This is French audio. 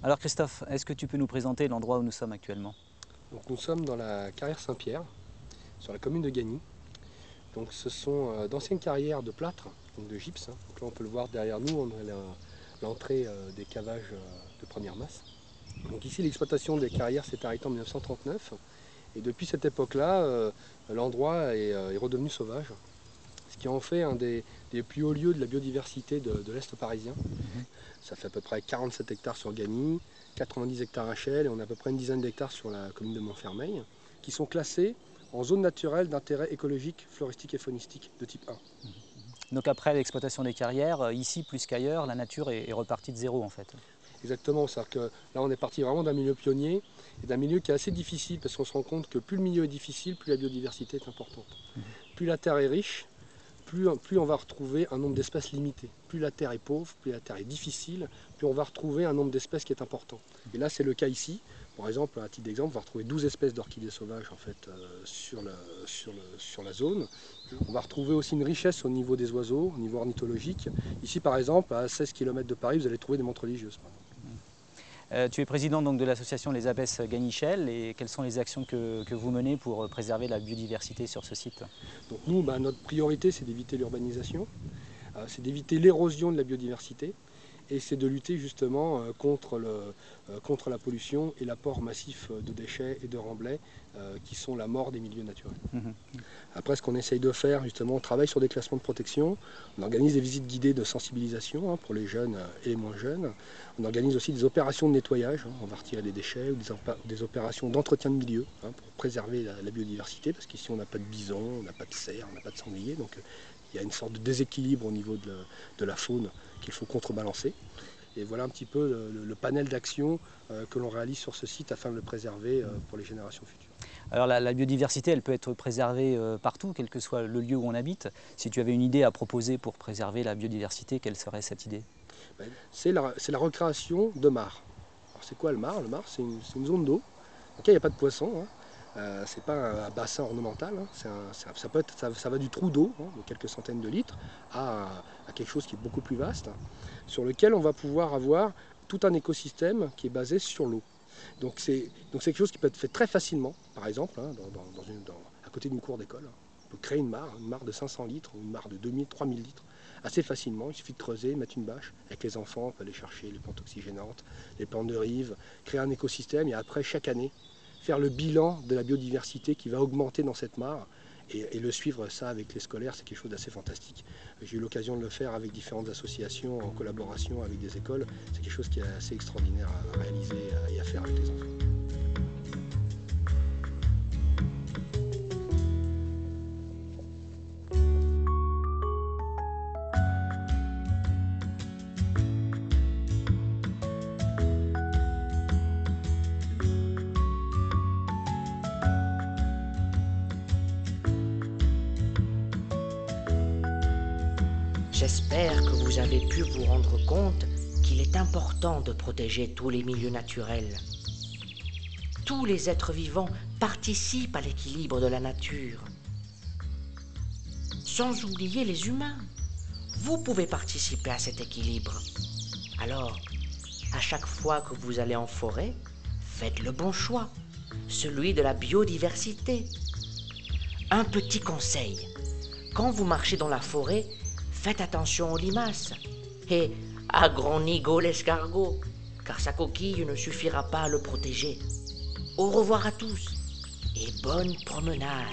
Alors Christophe, est-ce que tu peux nous présenter l'endroit où nous sommes actuellement? Donc nous sommes dans la carrière Saint-Pierre, sur la commune de Gagny. Donc ce sont d'anciennes carrières de plâtre, donc de gypse. Donc là on peut le voir derrière nous, on a l'entrée des cavages de première masse. Donc ici l'exploitation des carrières s'est arrêtée en 1939 et depuis cette époque-là, l'endroit est redevenu sauvage, ce qui en fait un des plus hauts lieux de la biodiversité de l'Est parisien. Ça fait à peu près 47 hectares sur Gagny, 90 hectares à Chelles et on a à peu près une dizaine d'hectares sur la commune de Montfermeil, qui sont classés en zone naturelle d'intérêt écologique, floristique et faunistique de type 1. Donc après l'exploitation des carrières, ici plus qu'ailleurs, la nature est repartie de zéro en fait. Exactement, c'est-à-dire que là on est parti vraiment d'un milieu pionnier et d'un milieu qui est assez difficile parce qu'on se rend compte que plus le milieu est difficile, plus la biodiversité est importante. Plus la terre est riche, plus on va retrouver un nombre d'espèces limité. Plus la terre est pauvre, plus la terre est difficile, plus on va retrouver un nombre d'espèces qui est important. Et là c'est le cas ici. Par exemple, à titre d'exemple, on va retrouver 12 espèces d'orchidées sauvages en fait, sur la zone. On va retrouver aussi une richesse au niveau des oiseaux, au niveau ornithologique. Ici par exemple, à 16 km de Paris, vous allez trouver des mantes religieuses. Tu es président donc de l'association Les Abbesses Gagny-Chelles et quelles sont les actions que vous menez pour préserver la biodiversité sur ce site? Donc nous, notre priorité c'est d'éviter l'urbanisation, c'est d'éviter l'érosion de la biodiversité et c'est de lutter justement contre la pollution et l'apport massif de déchets et de remblais qui sont la mort des milieux naturels. Après, ce qu'on essaye de faire, justement, on travaille sur des classements de protection, on organise des visites guidées de sensibilisation pour les jeunes et les moins jeunes, on organise aussi des opérations de nettoyage, on va retirer des déchets, ou des opérations d'entretien de milieu pour préserver la biodiversité, parce qu'ici on n'a pas de bison, on n'a pas de cerf, on n'a pas de sanglier, donc il y a une sorte de déséquilibre au niveau de la faune qu'il faut contrebalancer. Et voilà un petit peu le panel d'actions que l'on réalise sur ce site afin de le préserver pour les générations futures. Alors la biodiversité, elle peut être préservée partout, quel que soit le lieu où on habite. Si tu avais une idée à proposer pour préserver la biodiversité, quelle serait cette idée? C'est la recréation de mares. Alors c'est quoi le mar? Le mar, c'est une zone d'eau dans laquelle il n'y a pas de poissons. C'est pas un bassin ornemental, ça va du trou d'eau, de quelques centaines de litres, à quelque chose qui est beaucoup plus vaste, sur lequel on va pouvoir avoir tout un écosystème qui est basé sur l'eau. Donc c'est quelque chose qui peut être fait très facilement, par exemple, à côté d'une cour d'école. On peut créer une mare de 500 litres ou une mare de 2000, 3000 litres assez facilement. Il suffit de creuser, mettre une bâche. Avec les enfants, on peut aller chercher les plantes oxygénantes, les plantes de rive, créer un écosystème et après, chaque année, faire le bilan de la biodiversité qui va augmenter dans cette mare et le suivre ça avec les scolaires, c'est quelque chose d'assez fantastique. J'ai eu l'occasion de le faire avec différentes associations en collaboration avec des écoles. C'est quelque chose qui est assez extraordinaire à réaliser et à faire avec les enfants. J'espère que vous avez pu vous rendre compte qu'il est important de protéger tous les milieux naturels. Tous les êtres vivants participent à l'équilibre de la nature. Sans oublier les humains. Vous pouvez participer à cet équilibre. Alors, à chaque fois que vous allez en forêt, faites le bon choix, celui de la biodiversité. Un petit conseil, quand vous marchez dans la forêt, faites attention aux limaces et à grand nigo l'escargot, car sa coquille ne suffira pas à le protéger. Au revoir à tous et bonne promenade.